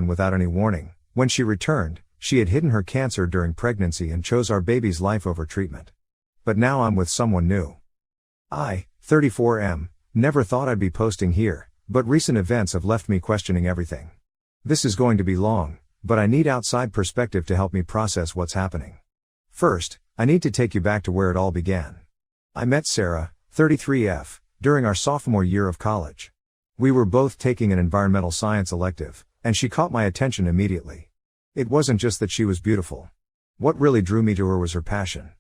without any warning. When she returned, she had hidden her cancer during pregnancy and chose our baby's life over treatment. But now I'm with someone new. I, 34M, never thought I'd be posting here, but recent events have left me questioning everything. This is going to be long, but I need outside perspective to help me process what's happening. First, I need to take you back to where it all began. I met Sarah, 33F, during our sophomore year of college. We were both taking an environmental science elective, and she caught my attention immediately. It wasn't just that she was beautiful. What really drew me to her was her passion.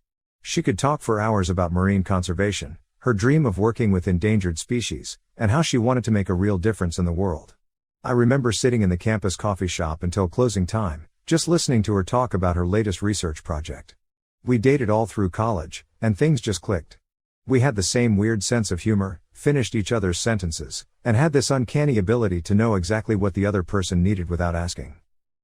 She could talk for hours about marine conservation, her dream of working with endangered species, and how she wanted to make a real difference in the world. I remember sitting in the campus coffee shop until closing time, just listening to her talk about her latest research project. We dated all through college, and things just clicked. We had the same weird sense of humor, finished each other's sentences, and had this uncanny ability to know exactly what the other person needed without asking.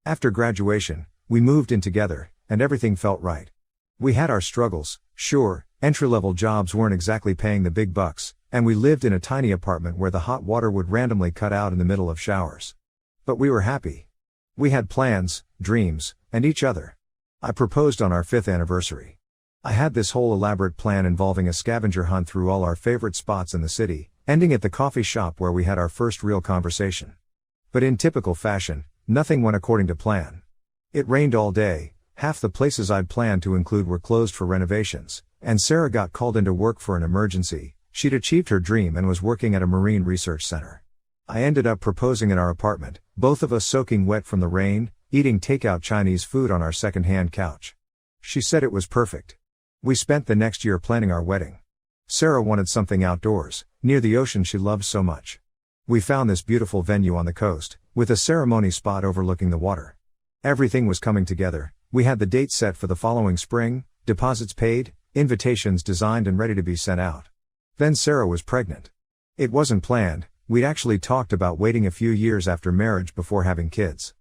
After graduation, we moved in together, and everything felt right. We had our struggles, sure, entry-level jobs weren't exactly paying the big bucks, and we lived in a tiny apartment where the hot water would randomly cut out in the middle of showers. But we were happy. We had plans, dreams, and each other. I proposed on our 5th anniversary. I had this whole elaborate plan involving a scavenger hunt through all our favorite spots in the city, ending at the coffee shop where we had our first real conversation. But in typical fashion, nothing went according to plan. It rained all day, half the places I'd planned to include were closed for renovations, and Sarah got called into work for an emergency. She'd achieved her dream and was working at a marine research center. I ended up proposing in our apartment, both of us soaking wet from the rain, eating takeout Chinese food on our second-hand couch. She said it was perfect. We spent the next year planning our wedding. Sarah wanted something outdoors, near the ocean she loved so much. We found this beautiful venue on the coast, with a ceremony spot overlooking the water. Everything was coming together. We had the date set for the following spring, deposits paid, invitations designed and ready to be sent out. Then Sarah was pregnant. It wasn't planned, we'd actually talked about waiting a few years after marriage before having kids.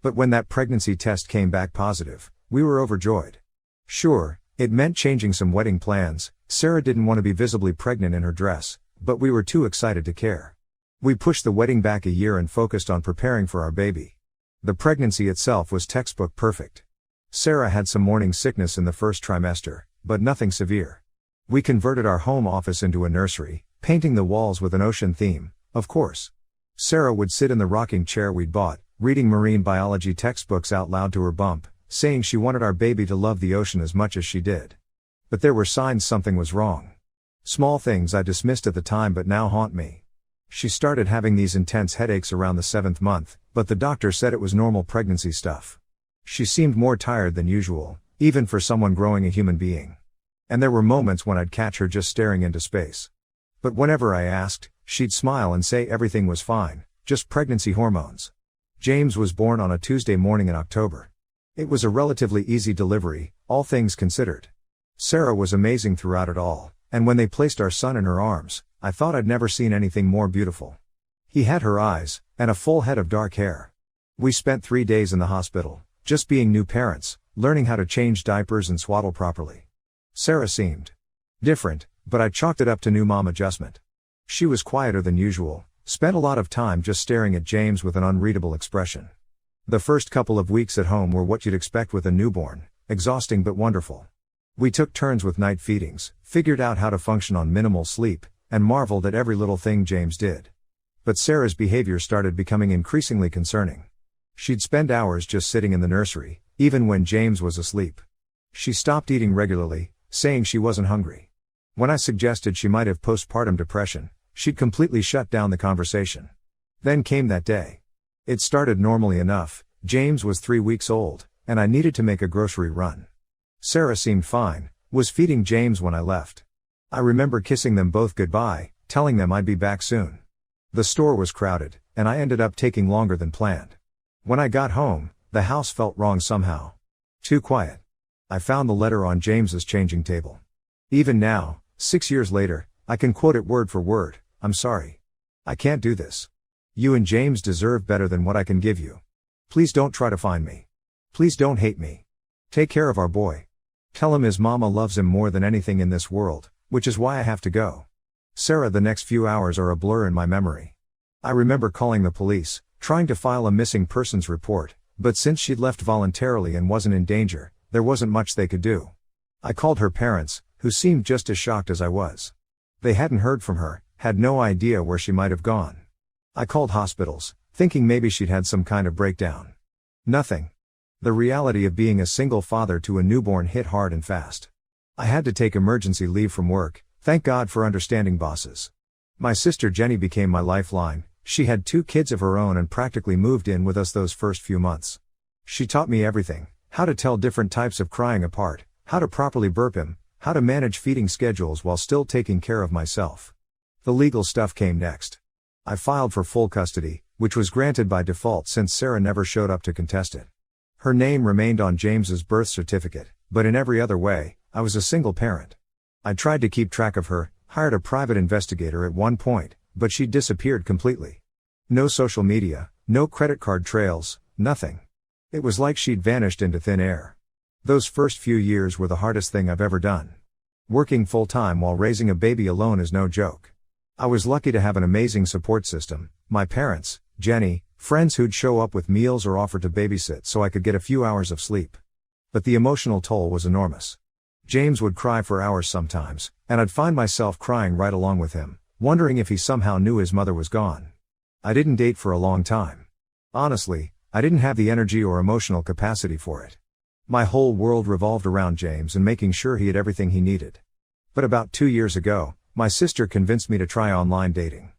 But when that pregnancy test came back positive, we were overjoyed. Sure, it meant changing some wedding plans. Sarah didn't want to be visibly pregnant in her dress, but we were too excited to care. We pushed the wedding back a year and focused on preparing for our baby. The pregnancy itself was textbook perfect. Sarah had some morning sickness in the first trimester, but nothing severe. We converted our home office into a nursery, painting the walls with an ocean theme, of course. Sarah would sit in the rocking chair we'd bought, reading marine biology textbooks out loud to her bump, saying she wanted our baby to love the ocean as much as she did. But there were signs something was wrong. Small things I dismissed at the time but now haunt me. She started having these intense headaches around the 7th month, but the doctor said it was normal pregnancy stuff. She seemed more tired than usual, even for someone growing a human being. And there were moments when I'd catch her just staring into space. But whenever I asked, she'd smile and say everything was fine, just pregnancy hormones. James was born on a Tuesday morning in October. It was a relatively easy delivery, all things considered. Sarah was amazing throughout it all, and when they placed our son in her arms, I thought I'd never seen anything more beautiful. He had her eyes, and a full head of dark hair. We spent 3 days in the hospital, just being new parents, learning how to change diapers and swaddle properly. Sarah seemed different, but I chalked it up to new mom adjustment. She was quieter than usual, spent a lot of time just staring at James with an unreadable expression. The first couple of weeks at home were what you'd expect with a newborn, exhausting but wonderful. We took turns with night feedings, figured out how to function on minimal sleep, and marveled at every little thing James did. But Sarah's behavior started becoming increasingly concerning. She'd spend hours just sitting in the nursery, even when James was asleep. She stopped eating regularly, saying she wasn't hungry. When I suggested she might have postpartum depression, she'd completely shut down the conversation. Then came that day. It started normally enough. James was 3 weeks old, and I needed to make a grocery run. Sarah seemed fine, was feeding James when I left. I remember kissing them both goodbye, telling them I'd be back soon. The store was crowded, and I ended up taking longer than planned. When I got home, the house felt wrong somehow. Too quiet. I found the letter on James's changing table. Even now, 6 years later, I can quote it word for word. "I'm sorry. I can't do this. You and James deserve better than what I can give you. Please don't try to find me. Please don't hate me. Take care of our boy. Tell him his mama loves him more than anything in this world, which is why I have to go." Sarah, the next few hours are a blur in my memory. I remember calling the police, trying to file a missing persons report, but since she'd left voluntarily and wasn't in danger, there wasn't much they could do. I called her parents, who seemed just as shocked as I was. They hadn't heard from her, had no idea where she might have gone. I called hospitals, thinking maybe she'd had some kind of breakdown. Nothing. The reality of being a single father to a newborn hit hard and fast. I had to take emergency leave from work, thank God for understanding bosses. My sister Jenny became my lifeline. She had 2 kids of her own and practically moved in with us those first few months. She taught me everything: how to tell different types of crying apart, how to properly burp him, how to manage feeding schedules while still taking care of myself. The legal stuff came next. I filed for full custody, which was granted by default since Sarah never showed up to contest it. Her name remained on James's birth certificate, but in every other way, I was a single parent. I tried to keep track of her, hired a private investigator at one point, but she disappeared completely. No social media, no credit card trails, nothing. It was like she'd vanished into thin air. Those first few years were the hardest thing I've ever done. Working full-time while raising a baby alone is no joke. I was lucky to have an amazing support system: my parents, Jenny, friends who'd show up with meals or offer to babysit so I could get a few hours of sleep. But the emotional toll was enormous. James would cry for hours sometimes, and I'd find myself crying right along with him, wondering if he somehow knew his mother was gone. I didn't date for a long time. Honestly, I didn't have the energy or emotional capacity for it. My whole world revolved around James and making sure he had everything he needed. But about 2 years ago, my sister convinced me to try online dating.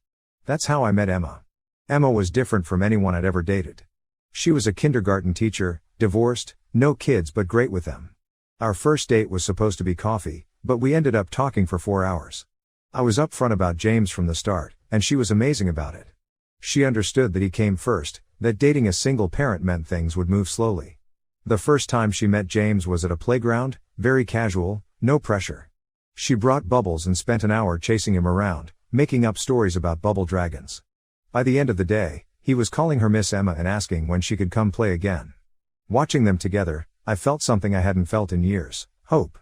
That's how I met Emma. Emma was different from anyone I'd ever dated. She was a kindergarten teacher, divorced, no kids but great with them. Our first date was supposed to be coffee, but we ended up talking for 4 hours. I was upfront about James from the start, and she was amazing about it. She understood that he came first, that dating a single parent meant things would move slowly. The first time she met James was at a playground, very casual, no pressure. She brought bubbles and spent an hour chasing him around, making up stories about bubble dragons. By the end of the day, he was calling her Miss Emma and asking when she could come play again. Watching them together, I felt something I hadn't felt in years: hope.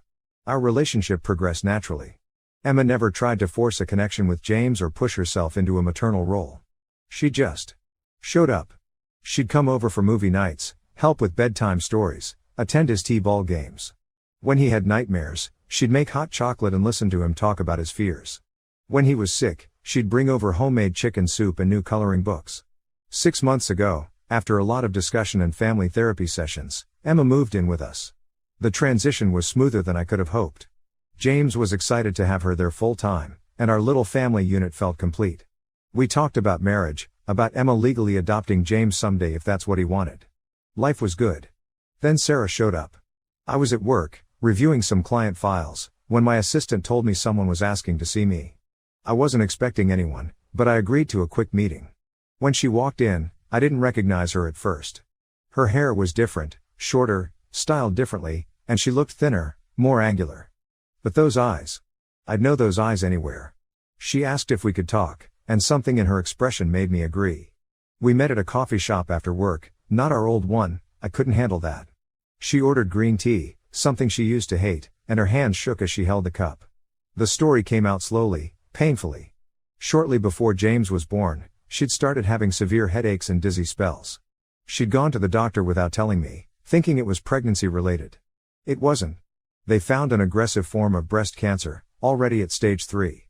Our relationship progressed naturally. Emma never tried to force a connection with James or push herself into a maternal role. She just showed up. She'd come over for movie nights, help with bedtime stories, attend his t-ball games. When he had nightmares, she'd make hot chocolate and listen to him talk about his fears. When he was sick, she'd bring over homemade chicken soup and new coloring books. 6 months ago, after a lot of discussion and family therapy sessions, Emma moved in with us. The transition was smoother than I could have hoped. James was excited to have her there full time, and our little family unit felt complete. We talked about marriage, about Emma legally adopting James someday if that's what he wanted. Life was good. Then Sarah showed up. I was at work, reviewing some client files, when my assistant told me someone was asking to see me. I wasn't expecting anyone, but I agreed to a quick meeting. When she walked in, I didn't recognize her at first. Her hair was different, shorter, styled differently, and she looked thinner, more angular. But those eyes. I'd know those eyes anywhere. She asked if we could talk, and something in her expression made me agree. We met at a coffee shop after work, not our old one. I couldn't handle that. She ordered green tea, something she used to hate, and her hands shook as she held the cup. The story came out slowly, painfully. Shortly before James was born, she'd started having severe headaches and dizzy spells. She'd gone to the doctor without telling me, thinking it was pregnancy related. It wasn't. They found an aggressive form of breast cancer, already at stage 3.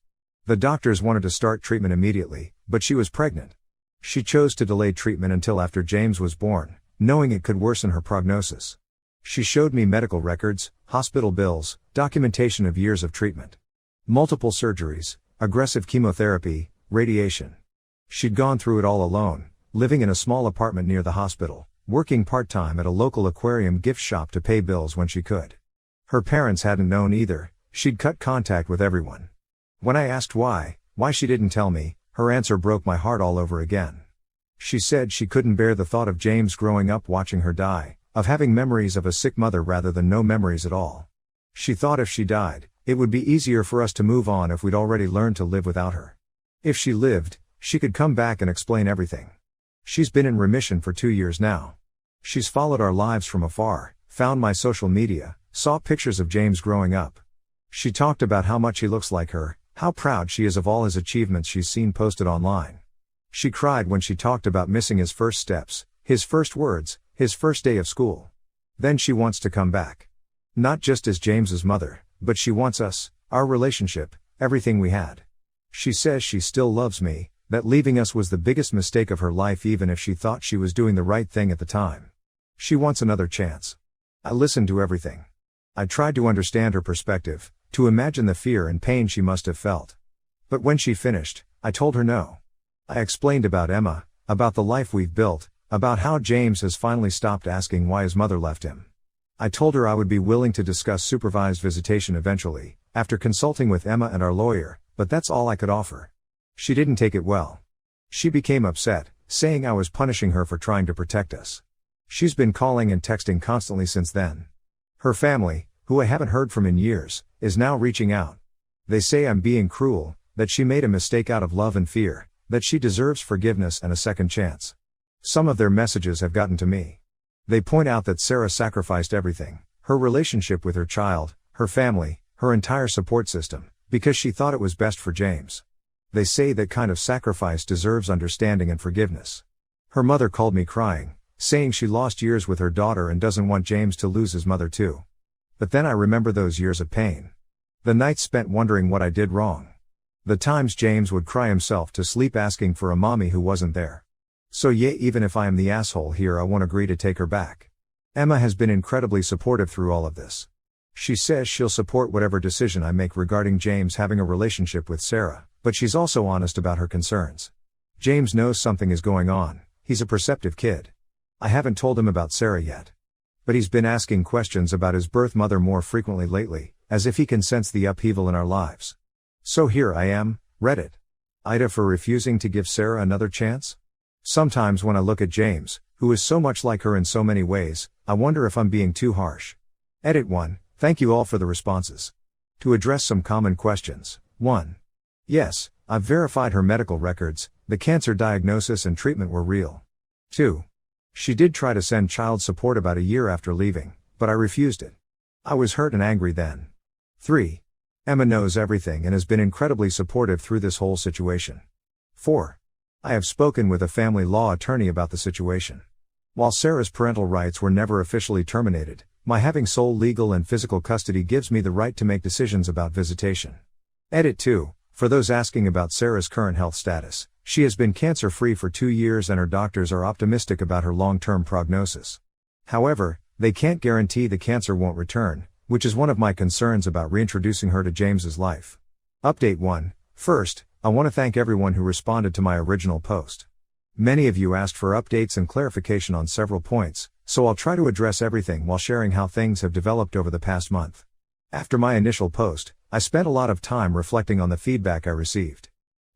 The doctors wanted to start treatment immediately, but she was pregnant. She chose to delay treatment until after James was born, knowing it could worsen her prognosis. She showed me medical records, hospital bills, documentation of years of treatment. Multiple surgeries, aggressive chemotherapy, radiation. She'd gone through it all alone, living in a small apartment near the hospital, working part-time at a local aquarium gift shop to pay bills when she could. Her parents hadn't known either. She'd cut contact with everyone. When I asked why she didn't tell me, her answer broke my heart all over again. She said she couldn't bear the thought of James growing up watching her die, of having memories of a sick mother rather than no memories at all. She thought if she died, it would be easier for us to move on if we'd already learned to live without her. If she lived, she could come back and explain everything. She's been in remission for 2 years now. She's followed our lives from afar, found my social media, saw pictures of James growing up. She talked about how much he looks like her, how proud she is of all his achievements she's seen posted online. She cried when she talked about missing his first steps, his first words, his first day of school. Then she wants to come back. Not just as James's mother, but she wants us, our relationship, everything we had. She says she still loves me, that leaving us was the biggest mistake of her life even if she thought she was doing the right thing at the time. She wants another chance. I listened to everything. I tried to understand her perspective, to imagine the fear and pain she must have felt. But when she finished, I told her no. I explained about Emma, about the life we've built, about how James has finally stopped asking why his mother left him. I told her I would be willing to discuss supervised visitation eventually, after consulting with Emma and our lawyer, but that's all I could offer. She didn't take it well. She became upset, saying I was punishing her for trying to protect us. She's been calling and texting constantly since then. Her family, who I haven't heard from in years, is now reaching out. They say I'm being cruel, that she made a mistake out of love and fear, that she deserves forgiveness and a second chance. Some of their messages have gotten to me. They point out that Sarah sacrificed everything, her relationship with her child, her family, her entire support system, because she thought it was best for James. They say that kind of sacrifice deserves understanding and forgiveness. Her mother called me crying, saying she lost years with her daughter and doesn't want James to lose his mother too. But then I remember those years of pain. The nights spent wondering what I did wrong. The times James would cry himself to sleep asking for a mommy who wasn't there. So yeah, even if I am the asshole here, I won't agree to take her back. Emma has been incredibly supportive through all of this. She says she'll support whatever decision I make regarding James having a relationship with Sarah, but she's also honest about her concerns. James knows something is going on, he's a perceptive kid. I haven't told him about Sarah yet. But he's been asking questions about his birth mother more frequently lately, as if he can sense the upheaval in our lives. So here I am, Reddit. Ida for refusing to give Sarah another chance? Sometimes when I look at James, who is so much like her in so many ways, I wonder if I'm being too harsh. Edit 1. Thank you all for the responses. To address some common questions. 1. Yes, I've verified her medical records, the cancer diagnosis and treatment were real. 2. She did try to send child support about a year after leaving, but I refused it. I was hurt and angry then. 3. Emma knows everything and has been incredibly supportive through this whole situation. 4. I have spoken with a family law attorney about the situation. While Sarah's parental rights were never officially terminated, my having sole legal and physical custody gives me the right to make decisions about visitation. Edit 2. For those asking about Sarah's current health status, she has been cancer-free for 2 years and her doctors are optimistic about her long-term prognosis. However, they can't guarantee the cancer won't return, which is one of my concerns about reintroducing her to James's life. Update 1. First, I want to thank everyone who responded to my original post. Many of you asked for updates and clarification on several points, so I'll try to address everything while sharing how things have developed over the past month. After my initial post, I spent a lot of time reflecting on the feedback I received.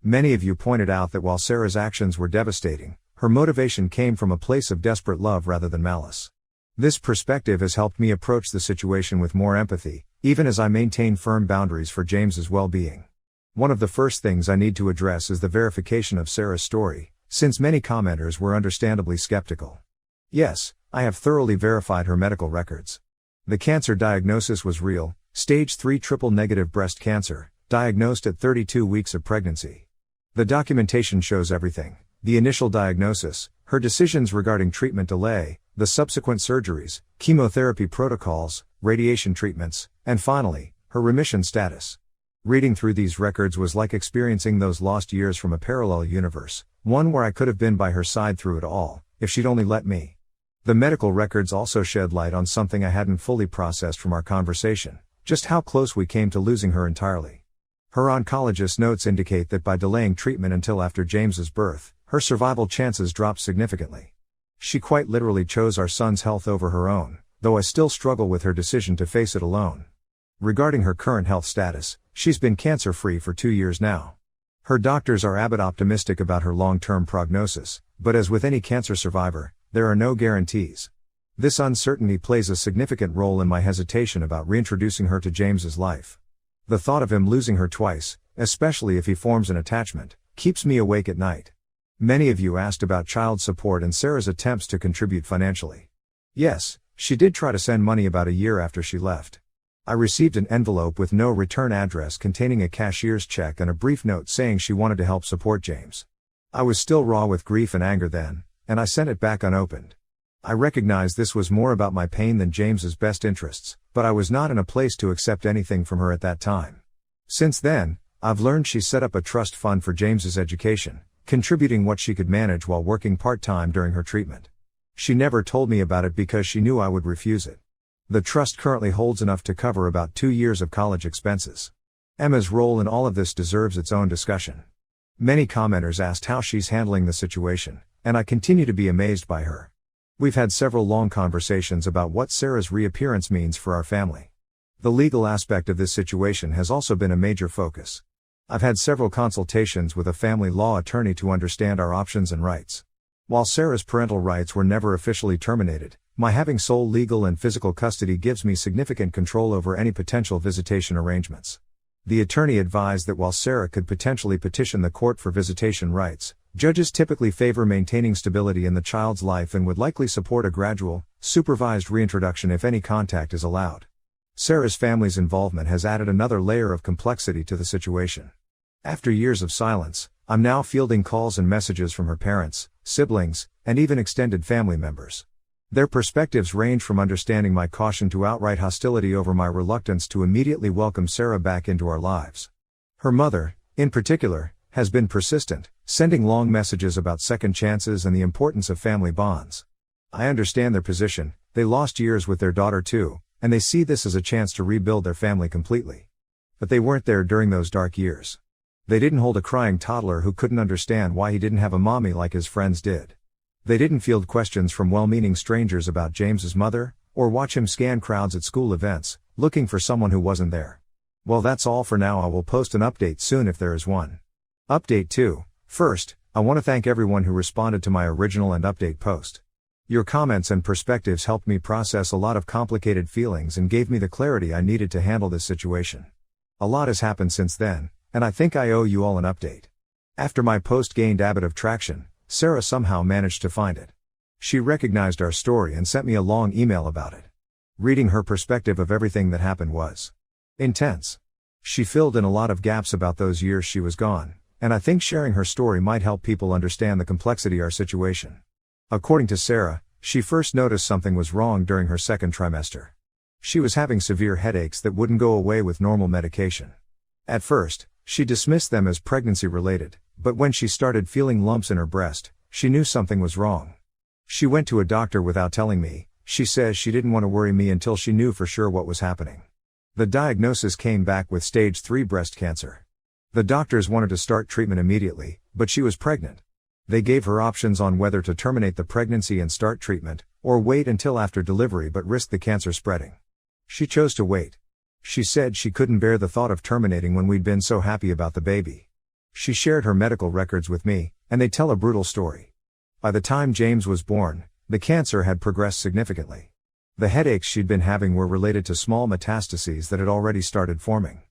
Many of you pointed out that while Sarah's actions were devastating, her motivation came from a place of desperate love rather than malice. This perspective has helped me approach the situation with more empathy, even as I maintain firm boundaries for James's well-being. One of the first things I need to address is the verification of Sarah's story, since many commenters were understandably skeptical. Yes, I have thoroughly verified her medical records. The cancer diagnosis was real, stage 3 triple-negative breast cancer, diagnosed at 32 weeks of pregnancy. The documentation shows everything: the initial diagnosis, her decisions regarding treatment delay, the subsequent surgeries, chemotherapy protocols, radiation treatments, and finally, her remission status. Reading through these records was like experiencing those lost years from a parallel universe, one where I could have been by her side through it all, if she'd only let me. The medical records also shed light on something I hadn't fully processed from our conversation: just how close we came to losing her entirely. Her oncologist notes indicate that by delaying treatment until after James's birth, her survival chances dropped significantly. She quite literally chose our son's health over her own, though I still struggle with her decision to face it alone. Regarding her current health status, she's been cancer-free for 2 years now. Her doctors are a bit optimistic about her long-term prognosis, but as with any cancer survivor, there are no guarantees. This uncertainty plays a significant role in my hesitation about reintroducing her to James's life. The thought of him losing her twice, especially if he forms an attachment, keeps me awake at night. Many of you asked about child support and Sarah's attempts to contribute financially. Yes, she did try to send money about a year after she left. I received an envelope with no return address containing a cashier's check and a brief note saying she wanted to help support James. I was still raw with grief and anger then, and I sent it back unopened. I recognized this was more about my pain than James's best interests, but I was not in a place to accept anything from her at that time. Since then, I've learned she set up a trust fund for James's education, contributing what she could manage while working part-time during her treatment. She never told me about it because she knew I would refuse it. The trust currently holds enough to cover about 2 years of college expenses. Emma's role in all of this deserves its own discussion. Many commenters asked how she's handling the situation, and I continue to be amazed by her. We've had several long conversations about what Sarah's reappearance means for our family. The legal aspect of this situation has also been a major focus. I've had several consultations with a family law attorney to understand our options and rights. While Sarah's parental rights were never officially terminated, my having sole legal and physical custody gives me significant control over any potential visitation arrangements. The attorney advised that while Sarah could potentially petition the court for visitation rights, judges typically favor maintaining stability in the child's life and would likely support a gradual, supervised reintroduction if any contact is allowed. Sarah's family's involvement has added another layer of complexity to the situation. After years of silence, I'm now fielding calls and messages from her parents, siblings, and even extended family members. Their perspectives range from understanding my caution to outright hostility over my reluctance to immediately welcome Sarah back into our lives. Her mother, in particular, has been persistent, sending long messages about second chances and the importance of family bonds. I understand their position. They lost years with their daughter too, and they see this as a chance to rebuild their family completely. But they weren't there during those dark years. They didn't hold a crying toddler who couldn't understand why he didn't have a mommy like his friends did. They didn't field questions from well-meaning strangers about James's mother, or watch him scan crowds at school events, looking for someone who wasn't there. Well, that's all for now. I will post an update soon if there is one. Update 2. First, I want to thank everyone who responded to my original and update post. Your comments and perspectives helped me process a lot of complicated feelings and gave me the clarity I needed to handle this situation. A lot has happened since then, and I think I owe you all an update. After my post gained a bit of traction, Sarah somehow managed to find it. She recognized our story and sent me a long email about it. Reading her perspective of everything that happened was intense. She filled in a lot of gaps about those years she was gone, and I think sharing her story might help people understand the complexity of our situation. According to Sarah, she first noticed something was wrong during her second trimester. She was having severe headaches that wouldn't go away with normal medication. At first, she dismissed them as pregnancy-related, but when she started feeling lumps in her breast, she knew something was wrong. She went to a doctor without telling me. She says she didn't want to worry me until she knew for sure what was happening. The diagnosis came back with stage 3 breast cancer. The doctors wanted to start treatment immediately, but she was pregnant. They gave her options on whether to terminate the pregnancy and start treatment, or wait until after delivery but risk the cancer spreading. She chose to wait. She said she couldn't bear the thought of terminating when we'd been so happy about the baby. She shared her medical records with me, and they tell a brutal story. By the time James was born, the cancer had progressed significantly. The headaches she'd been having were related to small metastases that had already started forming.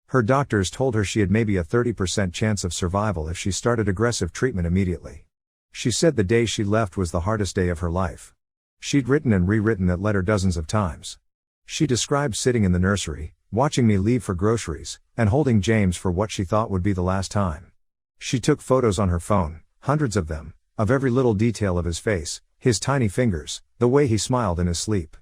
Her doctors told her she had maybe a 30% chance of survival if she started aggressive treatment immediately. She said the day she left was the hardest day of her life. She'd written and rewritten that letter dozens of times. She described sitting in the nursery, watching me leave for groceries, and holding James for what she thought would be the last time. She took photos on her phone, hundreds of them, of every little detail of his face, his tiny fingers, the way he smiled in his sleep.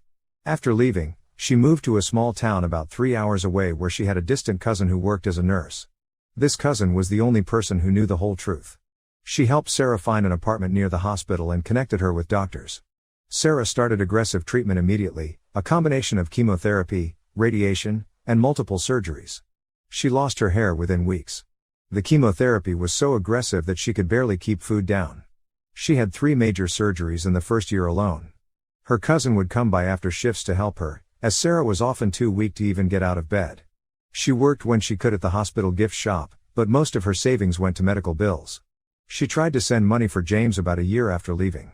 After leaving, she moved to a small town about 3 hours away where she had a distant cousin who worked as a nurse. This cousin was the only person who knew the whole truth. She helped Sarah find an apartment near the hospital and connected her with doctors. Sarah started aggressive treatment immediately, a combination of chemotherapy, radiation, and multiple surgeries. She lost her hair within weeks. The chemotherapy was so aggressive that she could barely keep food down. She had 3 major surgeries in the first year alone. Her cousin would come by after shifts to help her, as Sarah was often too weak to even get out of bed. She worked when she could at the hospital gift shop, but most of her savings went to medical bills. She tried to send money for James about a year after leaving.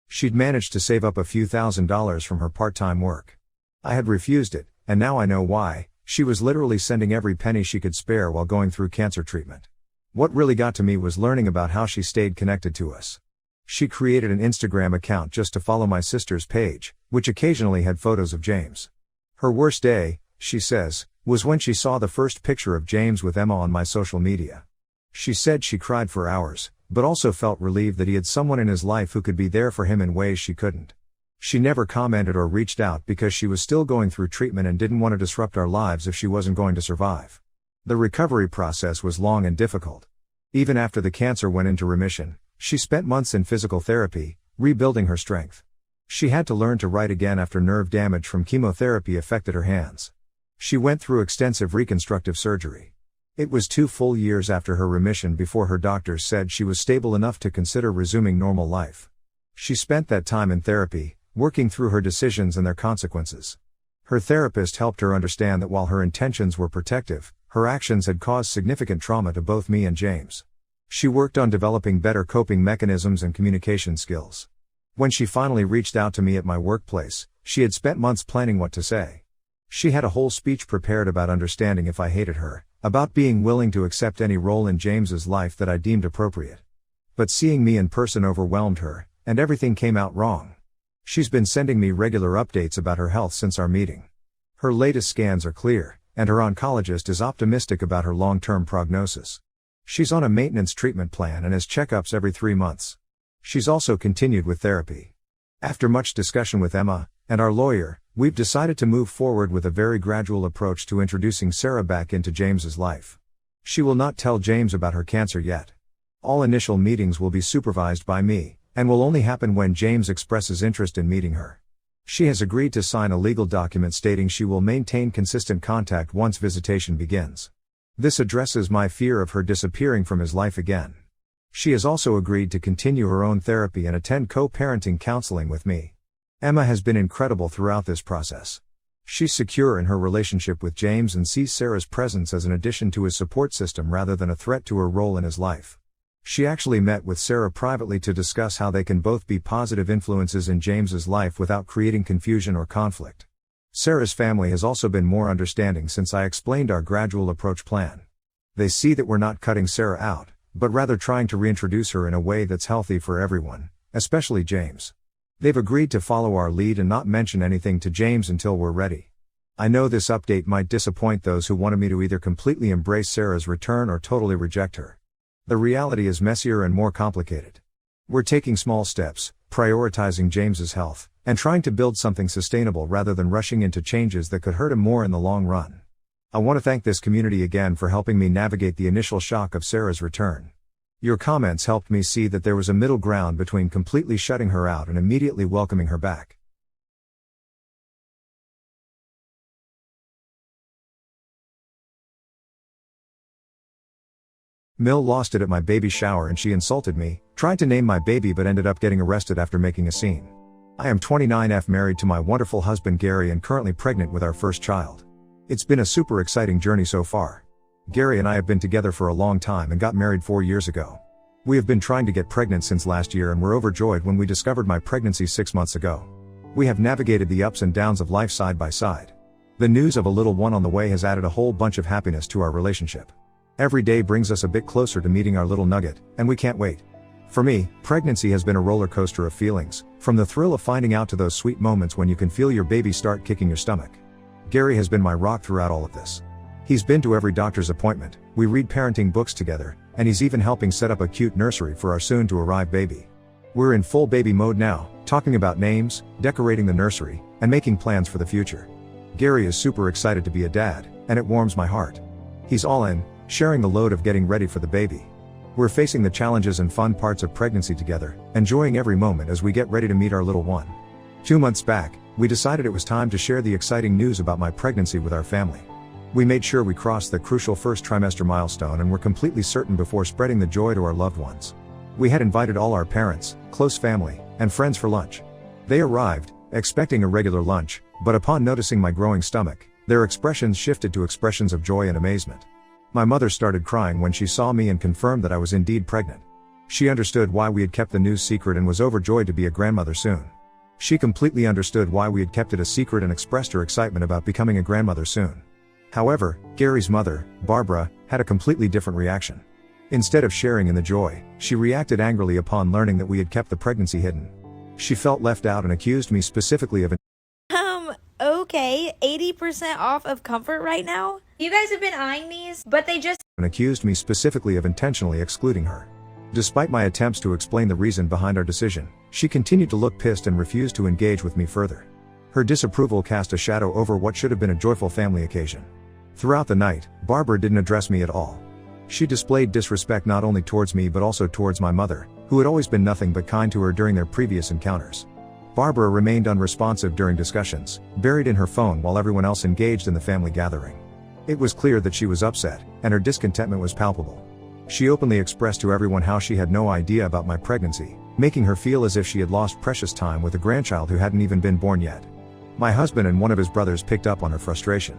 She'd managed to save up a few $1,000s from her part-time work. I had refused it, and now I know why. She was literally sending every penny she could spare while going through cancer treatment. What really got to me was learning about how she stayed connected to us. She created an Instagram account just to follow my sister's page, which occasionally had photos of James. Her worst day, she says, was when she saw the first picture of James with Emma on my social media. She said she cried for hours, but also felt relieved that he had someone in his life who could be there for him in ways she couldn't. She never commented or reached out because she was still going through treatment and didn't want to disrupt our lives if she wasn't going to survive. The recovery process was long and difficult. Even after the cancer went into remission, she spent months in physical therapy, rebuilding her strength. She had to learn to write again after nerve damage from chemotherapy affected her hands. She went through extensive reconstructive surgery. It was 2 full years after her remission before her doctors said she was stable enough to consider resuming normal life. She spent that time in therapy, working through her decisions and their consequences. Her therapist helped her understand that while her intentions were protective, her actions had caused significant trauma to both me and James. She worked on developing better coping mechanisms and communication skills. When she finally reached out to me at my workplace, she had spent months planning what to say. She had a whole speech prepared about understanding if I hated her, about being willing to accept any role in James's life that I deemed appropriate. But seeing me in person overwhelmed her, and everything came out wrong. She's been sending me regular updates about her health since our meeting. Her latest scans are clear, and her oncologist is optimistic about her long-term prognosis. She's on a maintenance treatment plan and has checkups every 3 months. She's also continued with therapy. After much discussion with Emma and our lawyer, we've decided to move forward with a very gradual approach to introducing Sarah back into James's life. She will not tell James about her cancer yet. All initial meetings will be supervised by me, and will only happen when James expresses interest in meeting her. She has agreed to sign a legal document stating she will maintain consistent contact once visitation begins. This addresses my fear of her disappearing from his life again. She has also agreed to continue her own therapy and attend co-parenting counseling with me. Emma has been incredible throughout this process. She's secure in her relationship with James and sees Sarah's presence as an addition to his support system rather than a threat to her role in his life. She actually met with Sarah privately to discuss how they can both be positive influences in James's life without creating confusion or conflict. Sarah's family has also been more understanding since I explained our gradual approach plan. They see that we're not cutting Sarah out, but rather trying to reintroduce her in a way that's healthy for everyone, especially James. They've agreed to follow our lead and not mention anything to James until we're ready. I know this update might disappoint those who wanted me to either completely embrace Sarah's return or totally reject her. The reality is messier and more complicated. We're taking small steps, prioritizing James's health, and trying to build something sustainable rather than rushing into changes that could hurt him more in the long run. I want to thank this community again for helping me navigate the initial shock of Sarah's return. Your comments helped me see that there was a middle ground between completely shutting her out and immediately welcoming her back. Mill lost it at my baby shower and she insulted me, tried to name my baby but ended up getting arrested after making a scene. I am 29F, married to my wonderful husband Gary and currently pregnant with our first child. It's been a super exciting journey so far. Gary and I have been together for a long time and got married 4 years ago. We have been trying to get pregnant since last year and were overjoyed when we discovered my pregnancy 6 months ago. We have navigated the ups and downs of life side by side. The news of a little one on the way has added a whole bunch of happiness to our relationship. Every day brings us a bit closer to meeting our little nugget, and we can't wait. For me, pregnancy has been a roller coaster of feelings, from the thrill of finding out to those sweet moments when you can feel your baby start kicking your stomach. Gary has been my rock throughout all of this. He's been to every doctor's appointment, we read parenting books together, and he's even helping set up a cute nursery for our soon-to-arrive baby. We're in full baby mode now, talking about names, decorating the nursery, and making plans for the future. Gary is super excited to be a dad, and it warms my heart. He's all in, sharing the load of getting ready for the baby. We're facing the challenges and fun parts of pregnancy together, enjoying every moment as we get ready to meet our little one. 2 months back, we decided it was time to share the exciting news about my pregnancy with our family. We made sure we crossed the crucial first trimester milestone and were completely certain before spreading the joy to our loved ones. We had invited all our parents, close family, and friends for lunch. They arrived, expecting a regular lunch, but upon noticing my growing stomach, their expressions shifted to expressions of joy and amazement. My mother started crying when she saw me and confirmed that I was indeed pregnant. She understood why we had kept the news secret and was overjoyed to be a grandmother soon. She completely understood why we had kept it a secret and expressed her excitement about becoming a grandmother soon. However, Gary's mother, Barbara, had a completely different reaction. Instead of sharing in the joy, she reacted angrily upon learning that we had kept the pregnancy hidden. She felt left out and accused me specifically of Okay, 80% off of comfort right now? You guys have been eyeing these, but they just and accused me specifically of intentionally excluding her. Despite my attempts to explain the reason behind our decision, she continued to look pissed and refused to engage with me further. Her disapproval cast a shadow over what should have been a joyful family occasion. Throughout the night, Barbara didn't address me at all. She displayed disrespect not only towards me but also towards my mother, who had always been nothing but kind to her during their previous encounters. Barbara remained unresponsive during discussions, buried in her phone while everyone else engaged in the family gathering. It was clear that she was upset, and her discontentment was palpable. She openly expressed to everyone how she had no idea about my pregnancy, making her feel as if she had lost precious time with a grandchild who hadn't even been born yet. My husband and one of his brothers picked up on her frustration.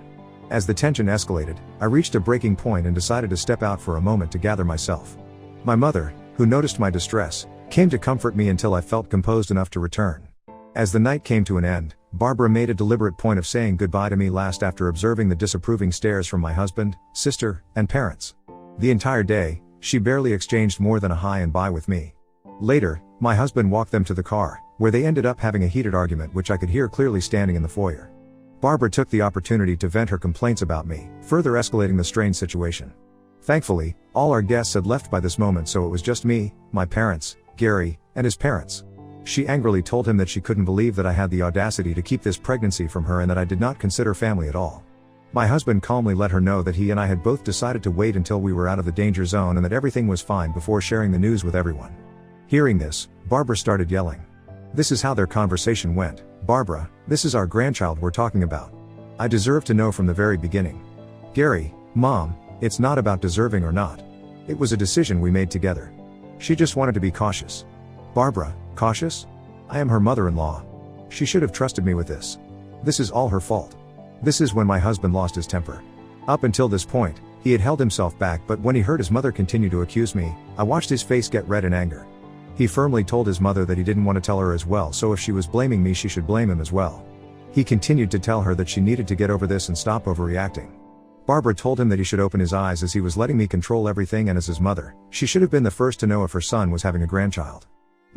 As the tension escalated, I reached a breaking point and decided to step out for a moment to gather myself. My mother, who noticed my distress, came to comfort me until I felt composed enough to return. As the night came to an end, Barbara made a deliberate point of saying goodbye to me last after observing the disapproving stares from my husband, sister, and parents. The entire day, she barely exchanged more than a hi and bye with me. Later, my husband walked them to the car, where they ended up having a heated argument which I could hear clearly standing in the foyer. Barbara took the opportunity to vent her complaints about me, further escalating the strained situation. Thankfully, all our guests had left by this moment, so it was just me, my parents, Gary, and his parents. She angrily told him that she couldn't believe that I had the audacity to keep this pregnancy from her and that I did not consider family at all. My husband calmly let her know that he and I had both decided to wait until we were out of the danger zone and that everything was fine before sharing the news with everyone. Hearing this, Barbara started yelling. This is how their conversation went. Barbara, this is our grandchild we're talking about. I deserve to know from the very beginning. Gary, Mom, it's not about deserving or not. It was a decision we made together. She just wanted to be cautious. Barbara, cautious? I am her mother-in-law. She should have trusted me with this. This is all her fault. This is when my husband lost his temper. Up until this point, he had held himself back, but when he heard his mother continue to accuse me, I watched his face get red in anger. He firmly told his mother that he didn't want to tell her as well, so if she was blaming me she should blame him as well. He continued to tell her that she needed to get over this and stop overreacting. Barbara told him that he should open his eyes as he was letting me control everything, and as his mother, she should have been the first to know if her son was having a grandchild.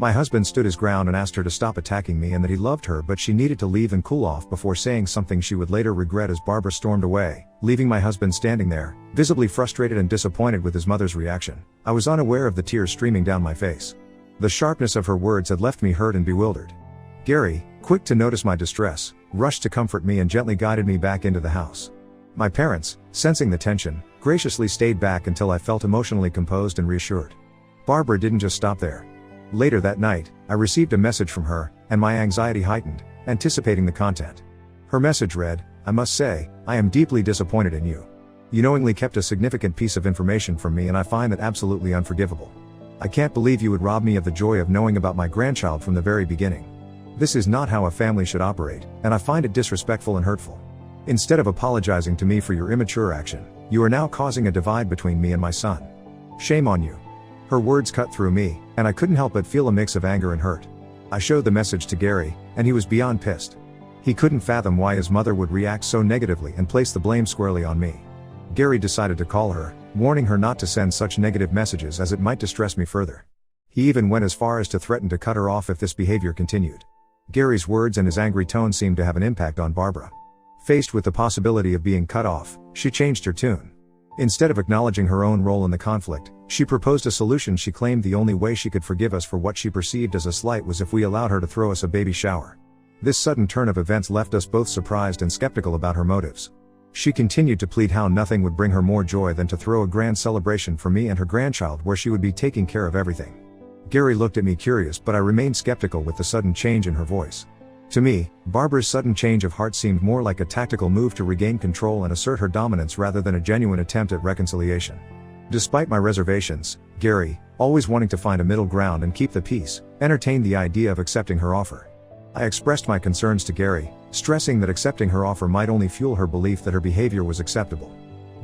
My husband stood his ground and asked her to stop attacking me and that he loved her, but she needed to leave and cool off before saying something she would later regret as Barbara stormed away, leaving my husband standing there, visibly frustrated and disappointed with his mother's reaction. I was unaware of the tears streaming down my face. The sharpness of her words had left me hurt and bewildered. Gary, quick to notice my distress, rushed to comfort me and gently guided me back into the house. My parents, sensing the tension, graciously stayed back until I felt emotionally composed and reassured. Barbara didn't just stop there. Later that night, I received a message from her, and my anxiety heightened, anticipating the content. Her message read, I must say, I am deeply disappointed in you. You knowingly kept a significant piece of information from me and I find that absolutely unforgivable. I can't believe you would rob me of the joy of knowing about my grandchild from the very beginning. This is not how a family should operate, and I find it disrespectful and hurtful. Instead of apologizing to me for your immature action, you are now causing a divide between me and my son. Shame on you. Her words cut through me, and I couldn't help but feel a mix of anger and hurt. I showed the message to Gary, and he was beyond pissed. He couldn't fathom why his mother would react so negatively and place the blame squarely on me. Gary decided to call her, warning her not to send such negative messages as it might distress me further. He even went as far as to threaten to cut her off if this behavior continued. Gary's words and his angry tone seemed to have an impact on Barbara. Faced with the possibility of being cut off, she changed her tune. Instead of acknowledging her own role in the conflict, she proposed a solution. She claimed the only way she could forgive us for what she perceived as a slight was if we allowed her to throw us a baby shower. This sudden turn of events left us both surprised and skeptical about her motives. She continued to plead how nothing would bring her more joy than to throw a grand celebration for me and her grandchild where she would be taking care of everything. Gary looked at me curious, but I remained skeptical with the sudden change in her voice. To me, Barbara's sudden change of heart seemed more like a tactical move to regain control and assert her dominance rather than a genuine attempt at reconciliation. Despite my reservations, Gary, always wanting to find a middle ground and keep the peace, entertained the idea of accepting her offer. I expressed my concerns to Gary, stressing that accepting her offer might only fuel her belief that her behavior was acceptable.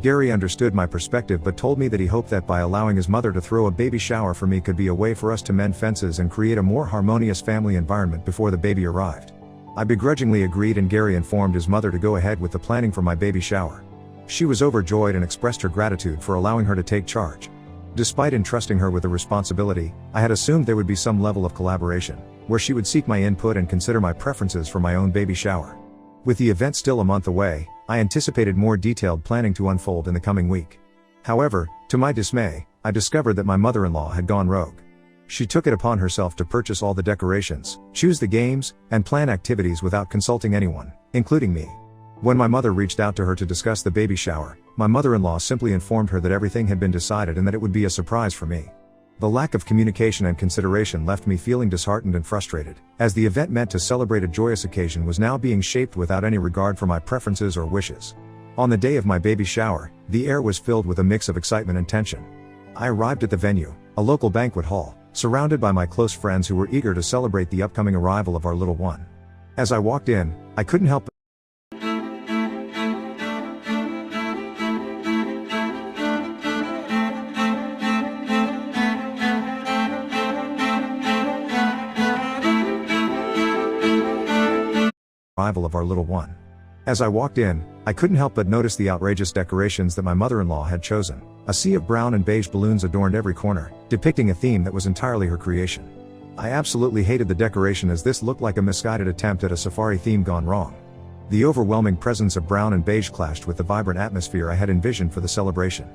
Gary understood my perspective but told me that he hoped that by allowing his mother to throw a baby shower for me could be a way for us to mend fences and create a more harmonious family environment before the baby arrived. I begrudgingly agreed, and Gary informed his mother to go ahead with the planning for my baby shower. She was overjoyed and expressed her gratitude for allowing her to take charge. Despite entrusting her with the responsibility, I had assumed there would be some level of collaboration, where she would seek my input and consider my preferences for my own baby shower. With the event still a month away, I anticipated more detailed planning to unfold in the coming week. However, to my dismay, I discovered that my mother-in-law had gone rogue. She took it upon herself to purchase all the decorations, choose the games, and plan activities without consulting anyone, including me. When my mother reached out to her to discuss the baby shower, my mother-in-law simply informed her that everything had been decided and that it would be a surprise for me. The lack of communication and consideration left me feeling disheartened and frustrated, as the event meant to celebrate a joyous occasion was now being shaped without any regard for my preferences or wishes. On the day of my baby shower, the air was filled with a mix of excitement and tension. I arrived at the venue, a local banquet hall, surrounded by my close friends who were eager to celebrate the upcoming arrival of our little one. As I walked in, I couldn't help but notice the outrageous decorations that my mother-in-law had chosen. A sea of brown and beige balloons adorned every corner, depicting a theme that was entirely her creation. I absolutely hated the decoration, as this looked like a misguided attempt at a safari theme gone wrong. The overwhelming presence of brown and beige clashed with the vibrant atmosphere I had envisioned for the celebration.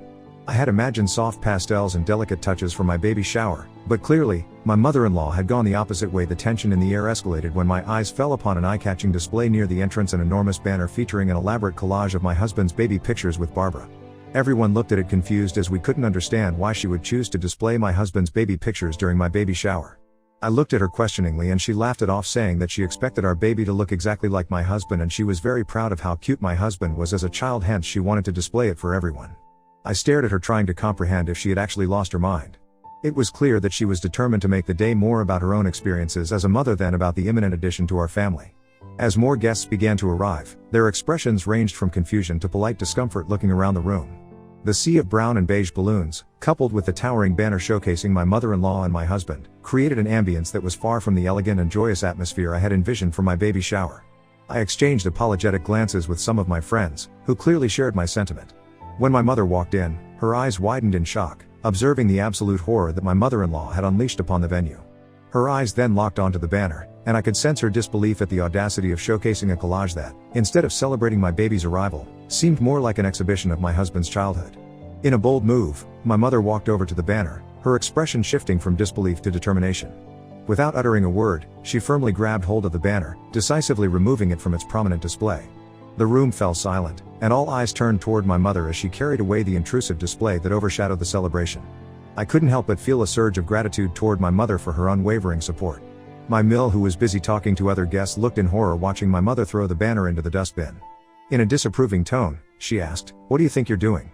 I had imagined soft pastels and delicate touches for my baby shower, but clearly, my mother-in-law had gone the opposite way. The tension in the air escalated when my eyes fell upon an eye-catching display near the entrance, an enormous banner featuring an elaborate collage of my husband's baby pictures with Barbara. Everyone looked at it confused, as we couldn't understand why she would choose to display my husband's baby pictures during my baby shower. I looked at her questioningly and she laughed it off, saying that she expected our baby to look exactly like my husband and she was very proud of how cute my husband was as a child, hence she wanted to display it for everyone. I stared at her, trying to comprehend if she had actually lost her mind. It was clear that she was determined to make the day more about her own experiences as a mother than about the imminent addition to our family. As more guests began to arrive, their expressions ranged from confusion to polite discomfort looking around the room. The sea of brown and beige balloons, coupled with the towering banner showcasing my mother-in-law and my husband, created an ambience that was far from the elegant and joyous atmosphere I had envisioned for my baby shower. I exchanged apologetic glances with some of my friends, who clearly shared my sentiment. When my mother walked in, her eyes widened in shock, observing the absolute horror that my mother-in-law had unleashed upon the venue. Her eyes then locked onto the banner, and I could sense her disbelief at the audacity of showcasing a collage that, instead of celebrating my baby's arrival, seemed more like an exhibition of my husband's childhood. In a bold move, my mother walked over to the banner, her expression shifting from disbelief to determination. Without uttering a word, she firmly grabbed hold of the banner, decisively removing it from its prominent display. The room fell silent, and all eyes turned toward my mother as she carried away the intrusive display that overshadowed the celebration. I couldn't help but feel a surge of gratitude toward my mother for her unwavering support. My Mill, who was busy talking to other guests, looked in horror watching my mother throw the banner into the dustbin. In a disapproving tone, she asked, "What do you think you're doing?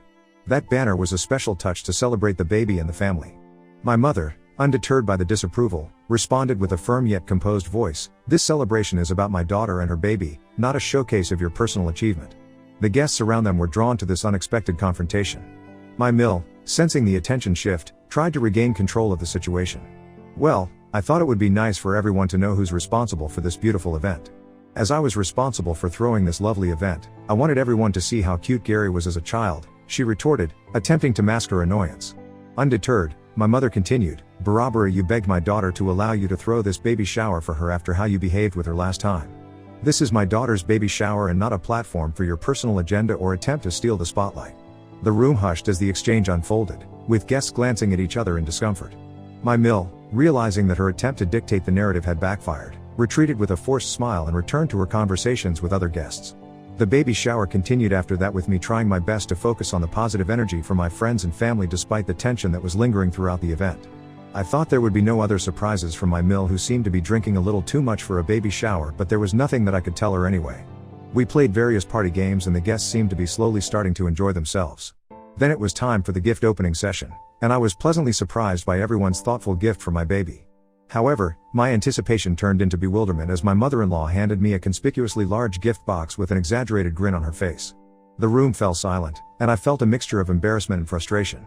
That banner was a special touch to celebrate the baby and the family." My mother, undeterred by the disapproval, responded with a firm yet composed voice, "This celebration is about my daughter and her baby, not a showcase of your personal achievement." The guests around them were drawn to this unexpected confrontation. My Mill, sensing the attention shift, tried to regain control of the situation. "Well, I thought it would be nice for everyone to know who's responsible for this beautiful event. As I was responsible for throwing this lovely event, I wanted everyone to see how cute Gary was as a child," she retorted, attempting to mask her annoyance. Undeterred, my mother continued, "Barbara, you begged my daughter to allow you to throw this baby shower for her after how you behaved with her last time. This is my daughter's baby shower and not a platform for your personal agenda or attempt to steal the spotlight." The room hushed as the exchange unfolded, with guests glancing at each other in discomfort. My Mill, realizing that her attempt to dictate the narrative had backfired, retreated with a forced smile and returned to her conversations with other guests. The baby shower continued after that, with me trying my best to focus on the positive energy from my friends and family despite the tension that was lingering throughout the event. I thought there would be no other surprises from my Mill, who seemed to be drinking a little too much for a baby shower, but there was nothing that I could tell her anyway. We played various party games and the guests seemed to be slowly starting to enjoy themselves. Then it was time for the gift opening session, and I was pleasantly surprised by everyone's thoughtful gift for my baby. However, my anticipation turned into bewilderment as my mother-in-law handed me a conspicuously large gift box with an exaggerated grin on her face. The room fell silent, and I felt a mixture of embarrassment and frustration.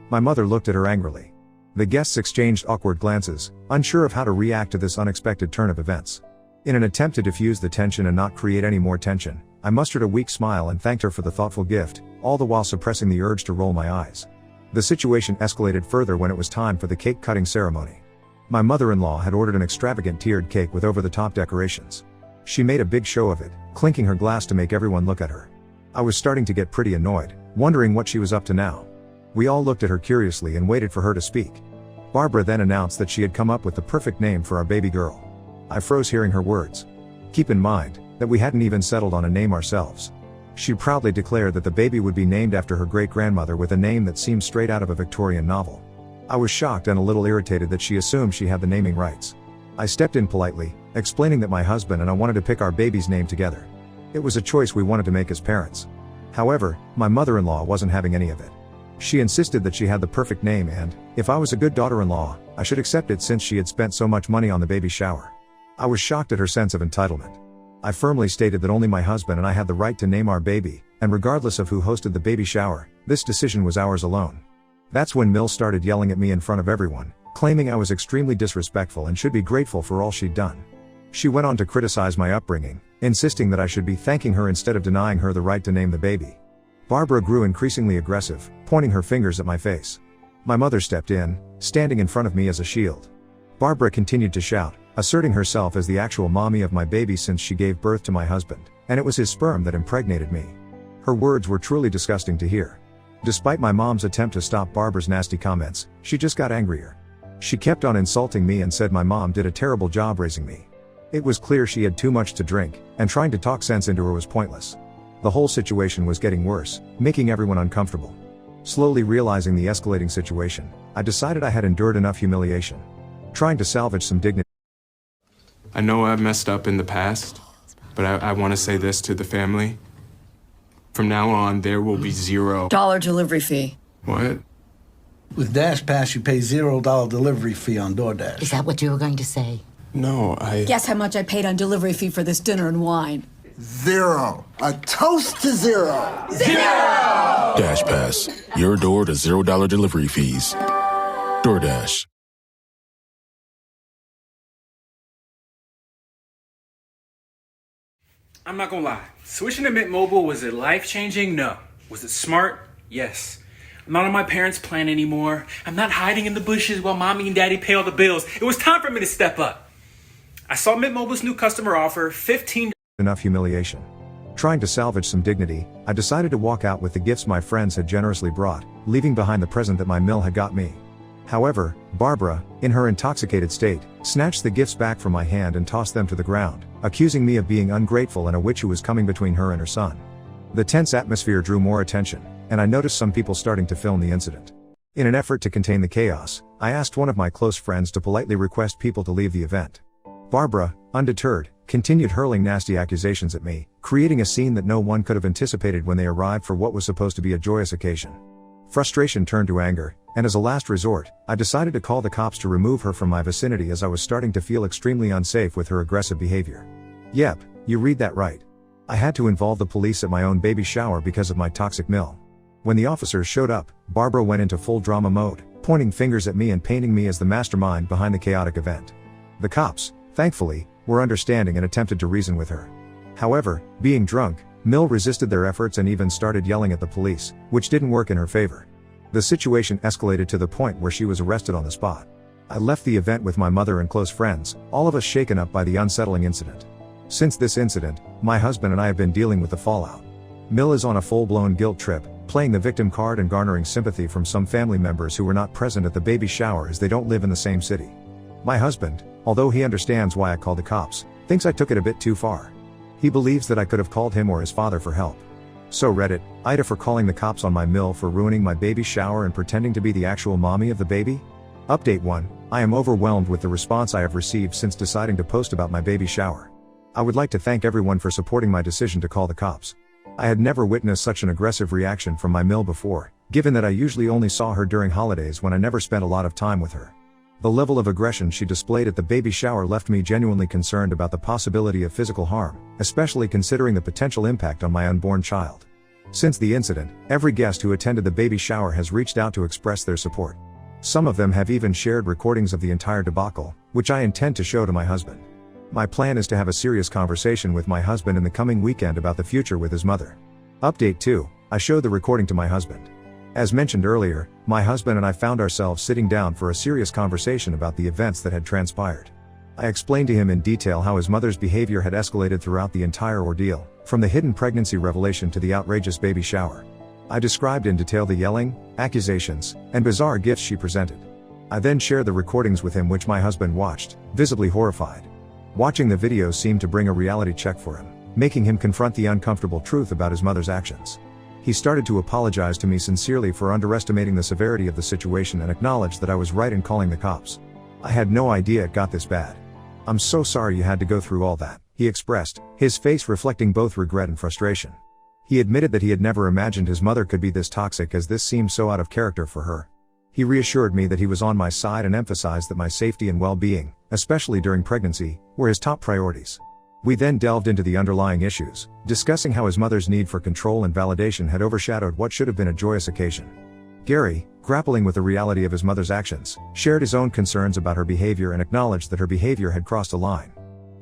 My mother looked at her angrily. The guests exchanged awkward glances, unsure of how to react to this unexpected turn of events. In an attempt to diffuse the tension and not create any more tension, I mustered a weak smile and thanked her for the thoughtful gift, all the while suppressing the urge to roll my eyes. The situation escalated further when it was time for the cake cutting ceremony. My mother-in-law had ordered an extravagant tiered cake with over-the-top decorations. She made a big show of it, clinking her glass to make everyone look at her. I was starting to get pretty annoyed, wondering what she was up to now. We all looked at her curiously and waited for her to speak. Barbara then announced that she had come up with the perfect name for our baby girl. I froze hearing her words. Keep in mind that we hadn't even settled on a name ourselves. She proudly declared that the baby would be named after her great-grandmother with a name that seemed straight out of a Victorian novel. I was shocked and a little irritated that she assumed she had the naming rights. I stepped in politely, explaining that my husband and I wanted to pick our baby's name together. It was a choice we wanted to make as parents. However, my mother-in-law wasn't having any of it. She insisted that she had the perfect name and, if I was a good daughter-in-law, I should accept it since she had spent so much money on the baby shower. I was shocked at her sense of entitlement. I firmly stated that only my husband and I had the right to name our baby, and regardless of who hosted the baby shower, this decision was ours alone. That's when Mill started yelling at me in front of everyone, claiming I was extremely disrespectful and should be grateful for all she'd done. She went on to criticize my upbringing, insisting that I should be thanking her instead of denying her the right to name the baby. Barbara grew increasingly aggressive, pointing her fingers at my face. My mother stepped in, standing in front of me as a shield. Barbara continued to shout, asserting herself as the actual mommy of my baby since she gave birth to my husband, and it was his sperm that impregnated me. Her words were truly disgusting to hear. Despite my mom's attempt to stop Barbara's nasty comments, she just got angrier. She kept on insulting me and said my mom did a terrible job raising me. It was clear she had too much to drink, and trying to talk sense into her was pointless. The whole situation was getting worse, making everyone uncomfortable. Slowly realizing the escalating situation, I decided I had endured enough humiliation. Trying to salvage some dignity. I know I've messed up in the past, but I want to say this to the family. From now on, there will be $0 delivery fee. What? With Dash Pass, you pay $0 delivery fee on DoorDash. Is that what you were going to say? No, Guess how much I paid on delivery fee for this dinner and wine? 0. A toast to 0. Dash Pass, your door to $0 delivery fees. DoorDash. I'm not gonna lie. Switching to Mint Mobile, was it life-changing? No. Was it smart? Yes. I'm not on my parents' plan anymore. I'm not hiding in the bushes while mommy and daddy pay all the bills. It was time for me to step up. I saw Mint Mobile's new customer offer, $15. Enough humiliation. Trying to salvage some dignity, I decided to walk out with the gifts my friends had generously brought, leaving behind the present that my mill had got me. However, Barbara, in her intoxicated state, snatched the gifts back from my hand and tossed them to the ground, accusing me of being ungrateful and a witch who was coming between her and her son. The tense atmosphere drew more attention, and I noticed some people starting to film the incident. In an effort to contain the chaos, I asked one of my close friends to politely request people to leave the event. Barbara, undeterred, continued hurling nasty accusations at me, creating a scene that no one could have anticipated when they arrived for what was supposed to be a joyous occasion. Frustration turned to anger, and as a last resort, I decided to call the cops to remove her from my vicinity as I was starting to feel extremely unsafe with her aggressive behavior. Yep, you read that right. I had to involve the police at my own baby shower because of my toxic mill. When the officers showed up, Barbara went into full drama mode, pointing fingers at me and painting me as the mastermind behind the chaotic event. The cops, thankfully, were understanding and attempted to reason with her. However, being drunk, Mill resisted their efforts and even started yelling at the police, which didn't work in her favor. The situation escalated to the point where she was arrested on the spot. I left the event with my mother and close friends, all of us shaken up by the unsettling incident. Since this incident, my husband and I have been dealing with the fallout. Mill is on a full-blown guilt trip, playing the victim card and garnering sympathy from some family members who were not present at the baby shower as they don't live in the same city. My husband, although he understands why I called the cops, thinks I took it a bit too far. He believes that I could have called him or his father for help. So Reddit, Ida for calling the cops on my mill for ruining my baby shower and pretending to be the actual mommy of the baby? Update 1, I am overwhelmed with the response I have received since deciding to post about my baby shower. I would like to thank everyone for supporting my decision to call the cops. I had never witnessed such an aggressive reaction from my mill before, given that I usually only saw her during holidays when I never spent a lot of time with her. The level of aggression she displayed at the baby shower left me genuinely concerned about the possibility of physical harm, especially considering the potential impact on my unborn child. Since the incident, every guest who attended the baby shower has reached out to express their support. Some of them have even shared recordings of the entire debacle, which I intend to show to my husband. My plan is to have a serious conversation with my husband in the coming weekend about the future with his mother. Update 2, I showed the recording to my husband. As mentioned earlier, my husband and I found ourselves sitting down for a serious conversation about the events that had transpired. I explained to him in detail how his mother's behavior had escalated throughout the entire ordeal, from the hidden pregnancy revelation to the outrageous baby shower. I described in detail the yelling, accusations, and bizarre gifts she presented. I then shared the recordings with him, which my husband watched, visibly horrified. Watching the video seemed to bring a reality check for him, making him confront the uncomfortable truth about his mother's actions. He started to apologize to me sincerely for underestimating the severity of the situation and acknowledged that I was right in calling the cops. I had no idea it got this bad. "I'm so sorry you had to go through all that," he expressed, his face reflecting both regret and frustration. He admitted that he had never imagined his mother could be this toxic, as this seemed so out of character for her. He reassured me that he was on my side and emphasized that my safety and well-being, especially during pregnancy, were his top priorities. We then delved into the underlying issues, discussing how his mother's need for control and validation had overshadowed what should have been a joyous occasion. Gary, grappling with the reality of his mother's actions, shared his own concerns about her behavior and acknowledged that her behavior had crossed a line.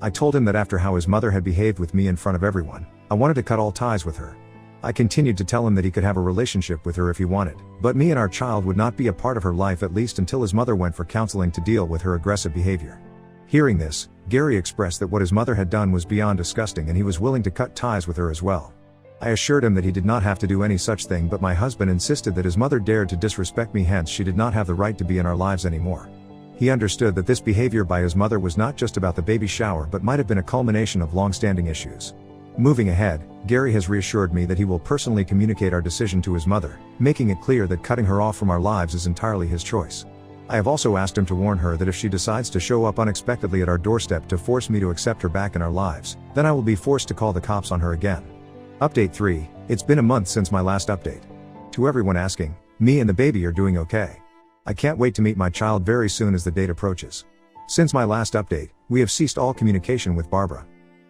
I told him that after how his mother had behaved with me in front of everyone, I wanted to cut all ties with her. I continued to tell him that he could have a relationship with her if he wanted, but me and our child would not be a part of her life, at least until his mother went for counseling to deal with her aggressive behavior. Hearing this, Gary expressed that what his mother had done was beyond disgusting and he was willing to cut ties with her as well. I assured him that he did not have to do any such thing, but my husband insisted that his mother dared to disrespect me, hence she did not have the right to be in our lives anymore. He understood that this behavior by his mother was not just about the baby shower but might have been a culmination of long-standing issues. Moving ahead, Gary has reassured me that he will personally communicate our decision to his mother, making it clear that cutting her off from our lives is entirely his choice. I have also asked him to warn her that if she decides to show up unexpectedly at our doorstep to force me to accept her back in our lives, then I will be forced to call the cops on her again. Update 3, it's been a month since my last update. To everyone asking, me and the baby are doing okay. I can't wait to meet my child very soon as the date approaches. Since my last update, we have ceased all communication with Barbara.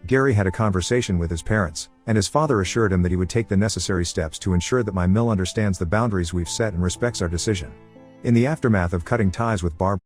Gary had a conversation with his parents, and his father assured him that he would take the necessary steps to ensure that my mill understands the boundaries we've set and respects our decision. In the aftermath of cutting ties with Barbara,